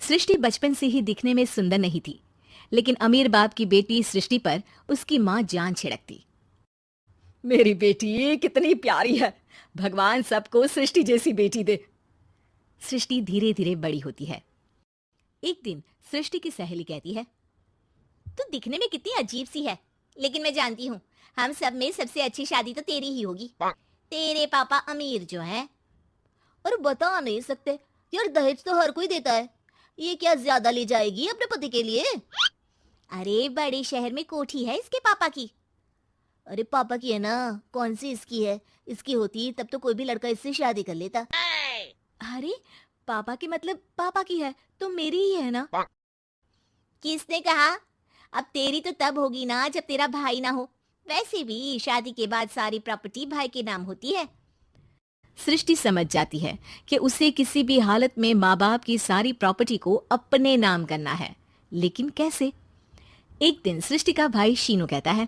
सृष्टि बचपन से ही दिखने में सुंदर नहीं थी, लेकिन अमीर बाप की बेटी सृष्टि पर उसकी माँ जान छिड़कती। मेरी बेटी कितनी प्यारी है, भगवान सबको सृष्टि जैसी बेटी दे। सृष्टि धीरे धीरे बड़ी होती है। एक दिन सृष्टि की सहेली कहती है, तू दिखने में कितनी अजीब सी है, लेकिन मैं जानती हूँ हम सब में सबसे अच्छी शादी तो तेरी ही होगी। तेरे पापा अमीर जो है। और बता नहीं सकते यार, दहेज तो हर कोई देता है, ये क्या ज्यादा ले जाएगी अपने पति के लिए? अरे बड़े शहर में कोठी है इसके पापा की। अरे पापा की है ना, कौन सी इसकी है? इसकी होती तब तो कोई भी लड़का इससे शादी कर लेता। अरे पापा की मतलब पापा की है तो मेरी ही है ना। किसने कहा? अब तेरी तो तब होगी ना जब तेरा भाई ना हो। वैसे भी शादी के बाद सारी प्रॉपर्टी भाई के नाम होती है। सृष्टि समझ जाती है कि उसे किसी भी हालत में माँ बाप की सारी प्रॉपर्टी को अपने नाम करना है, लेकिन कैसे? एक दिन सृष्टि का भाई शीनू कहता है,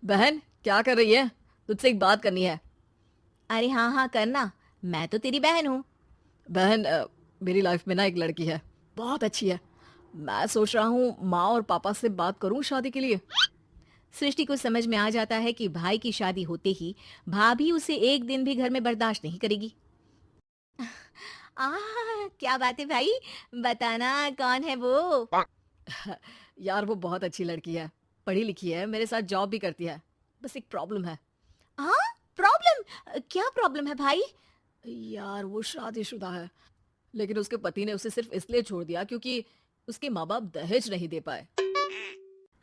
बहन क्या कर रही है? तुझसे एक बात करनी है। अरे हाँ हाँ करना, मैं तो तेरी बहन हूँ। बहन मेरी लाइफ में ना एक लड़की है, बहुत अच्छी है। मैं सोच रहा हूँ माँ और पापा से बात करूँ शादी के लिए। सृष्टि को समझ में आ जाता है कि भाई की शादी होते ही भाभी उसे एक दिन भी घर में बर्दाश्त नहीं करेगी। क्या बात है भाई, बताना कौन है वो? यार वो बहुत अच्छी लड़की है, पढ़ी लिखी है, मेरे साथ जॉब भी करती है। बस एक प्रॉब्लम है। हाँ प्रॉब्लम? क्या प्रॉब्लम है भाई? यार वो शादीशुदा है, लेकिन उसके पति ने उसे सिर्फ इसलिए छोड़ दिया क्योंकि उसके माँ बाप दहेज नहीं दे पाए।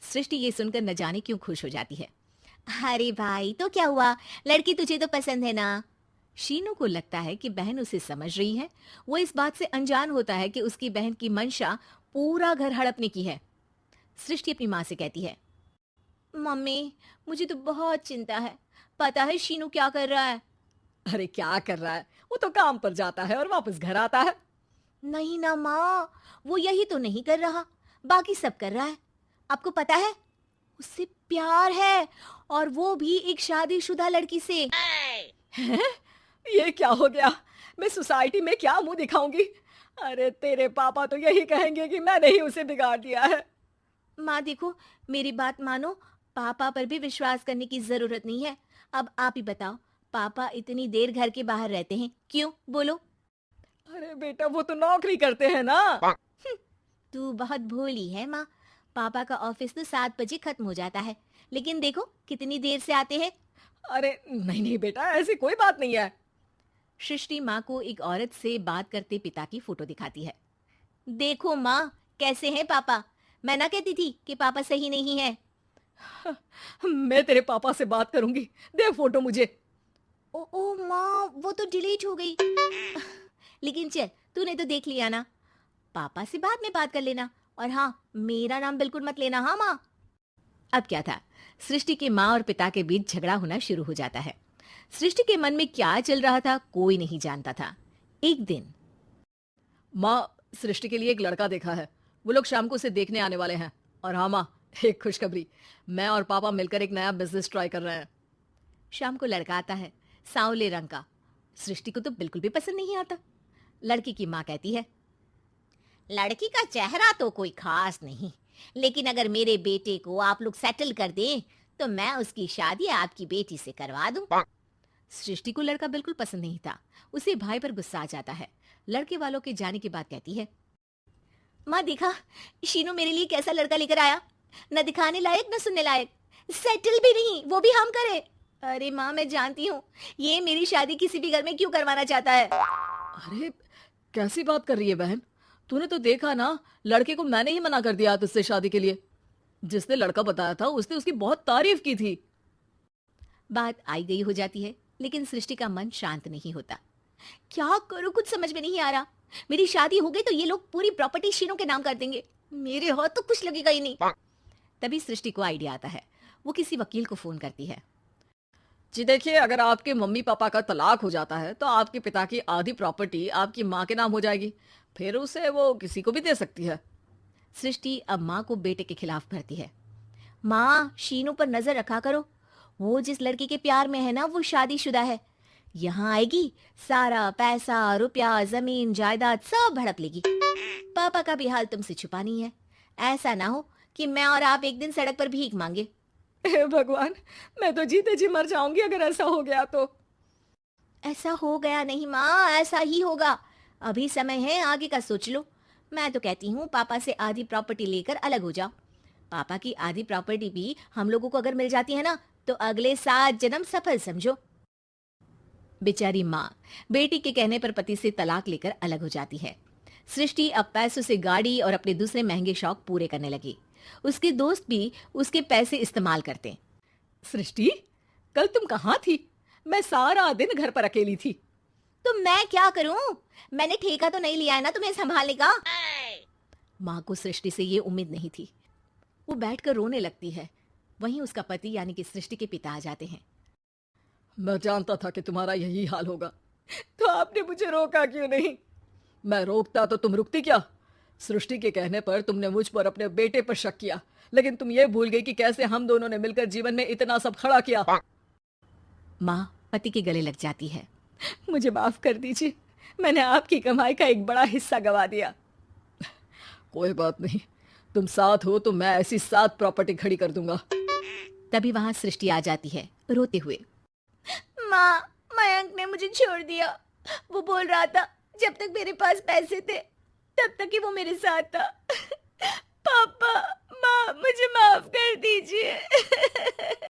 सृष्टि ये सुनकर न जाने क्यों खुश हो जाती है। अरे भाई तो क्या हुआ, लड़की तुझे तो पसंद है ना? शीनू को लगता है कि बहन उसे समझ रही है। वो इस बात से अनजान होता है कि उसकी बहन की मंशा पूरा घर हड़पने की है। सृष्टि अपनी माँ से कहती है, मम्मी मुझे तो बहुत चिंता है, पता है शीनू क्या कर रहा है? अरे क्या कर रहा है, वो तो काम पर जाता है और वापस घर आता है। नहीं ना माँ, वो यही तो नहीं कर रहा, बाकी सब कर रहा है। आपको पता है उससे प्यार है, और वो भी एक शादीशुदा लड़की से। हैं? ये क्या हो गया? मैं सोसाइटी में क्या मुंह दिखाऊंगी? अरे तेरे पापा तो यही कहेंगे कि मैंने ही उसे बिगाड़ दिया है। माँ देखो, मेरी बात मानो, पापा पर भी विश्वास करने की जरूरत नहीं है। अब आप ही बताओ, पापा इतनी देर घर के बाहर रहते हैं क्यों, बोलो? अरे बेटा वो तो नौकरी करते हैं ना। तू बहुत भोली है माँ। पापा का ऑफिस तो 7 बजे खत्म हो जाता है, लेकिन देखो कितनी देर से आते हैं। अरे नहीं नहीं बेटा, ऐसी कोई बात नहीं है। सृष्टि माँ को एक औरत से बात करते पिता की फोटो दिखाती है। देखो माँ कैसे हैं पापा, मैं ना कहती थी कि पापा सही नहीं है। मैं तेरे पापा से बात करूंगी, दे फोटो मुझे। ओ माँ, वो तो डिलीट हो गई। लेकिन चल, तूने तो देख लिया ना, पापा से बाद में बात कर लेना। और हाँ, मेरा नाम बिल्कुल मत लेना, हाँ माँ। अब क्या था, सृष्टि के माँ और पिता के बीच झगड़ा होना शुरू हो जाता है। सृष्टि के मन में क्या चल रहा था कोई नहीं जानता था। एक दिन, माँ सृष्टि के लिए एक लड़का देखा है, वो लोग शाम को उसे देखने आने वाले हैं। और हाँ माँ, एक खुशखबरी, मैं और पापा मिलकर एक नया बिजनेस ट्राई कर रहे हैं। शाम को लड़का आता है, सांवले रंग का। सृष्टि को तो बिल्कुल भी पसंद नहीं आता। लड़की की माँ कहती है, लड़की का चेहरा तो कोई खास नहीं, लेकिन अगर मेरे बेटे को आप लोग सेटल कर दें तो मैं उसकी शादी आपकी बेटी से करवा दूं। सृष्टि को लड़का बिल्कुल पसंद नहीं था। उसे भाई पर गुस्सा आ जाता है। लड़के वालों के जाने के बाद कहती है, माँ देखा, शीनू मेरे लिए कैसा लड़का लेकर आया, न दिखाने लायक न सुनने लायक, सेटल भी नहीं, वो भी हम करे। अरे माँ मैं जानती हूँ ये मेरी शादी किसी भी घर में क्यों करवाना चाहता है। अरे कैसी बात कर रही है बहन, तूने तो देखा ना, लड़के को मैंने ही मना कर दिया तुझसे शादी के लिए। जिसने लड़का बताया था उसने उसकी बहुत तारीफ की थी। बात आई गई हो जाती है, लेकिन सृष्टि का मन शांत नहीं होता। क्या करूं, कुछ समझ में नहीं आ रहा। मेरी शादी हो गई तो ये लोग पूरी प्रॉपर्टी शीनू के नाम कर देंगे, मेरे हाथ तो कुछ लगेगा ही नहीं। तभी सृष्टि को आइडिया आता है। वो किसी वकील को फोन करती है। जी देखिए, अगर आपके मम्मी पापा का तलाक हो जाता है तो आपके पिता की आधी प्रॉपर्टी आपकी माँ के नाम हो जाएगी, फिर उसे वो किसी को भी दे सकती है। सृष्टि अब माँ को बेटे के खिलाफ भरती है। माँ शीनू पर नजर रखा करो, वो जिस लड़की के प्यार में है ना वो शादीशुदा है। यहाँ आएगी, सारा पैसा रुपया जमीन जायदाद सब हड़प लेगी। पापा का भी हाल तुमसे छुपा नहीं है। ऐसा ना हो कि मैं और आप एक दिन सड़क पर भीख मांगे। हे भगवान, मैं तो जीते जी मर जाऊंगी अगर ऐसा हो गया तो। ऐसा हो गया नहीं माँ, ऐसा ही होगा। अभी समय है, आगे का सोच लो। मैं तो कहती हूँ पापा से आधी प्रॉपर्टी लेकर अलग हो जाओ। पापा की आधी प्रॉपर्टी भी हम लोगों को अगर मिल जाती है ना, तो अगले 7 जन्म सफल समझो। बेचारी माँ बेटी के कहने पर पति से तलाक लेकर अलग हो जाती है। सृष्टि अब पैसों से गाड़ी और अपने दूसरे महंगे शौक पूरे करने लगी। उसके दोस्त भी उसके पैसे इस्तेमाल करते। सृष्टि, कल तुम कहाँ थी? मैं सारा दिन घर पर अकेली थी। तो मैं क्या करूं? मैंने ठेका तो नहीं लिया है ना तुम्हें संभालने का। माँ को सृष्टि से ये उम्मीद नहीं थी। वो बैठकर रोने लगती है। वहीं उसका पति यानी कि सृष्टि के पिता आ जाते हैं। मैं जानता था कि तुम्हारा यही हाल होगा, तो आपने मुझे रोका क्यों नहीं? मैं रोकता तो तुम रुकती क्या? सृष्टि के कहने पर तुमने मुझ पर अपने बेटे पर शक किया, लेकिन तुम ये भूल गई कि कैसे हम दोनों ने मिलकर जीवन में इतना सब खड़ा किया। माँ पति के गले लग जाती है। मुझे माफ कर दीजिए, मैंने आपकी कमाई का एक बड़ा हिस्सा गवा दिया। कोई बात नहीं, तुम साथ हो तो मैं ऐसी 7 प्रॉपर्टी खड़ी कर दूंगा। तभी वहां सृष्टि आ जाती है रोते हुए। माँ, मयंक ने मुझे छोड़ दिया। वो बोल रहा था जब तक मेरे पास पैसे थे तब तक ही वो मेरे साथ था। पापा, माँ, मुझे माफ कर दीजिए।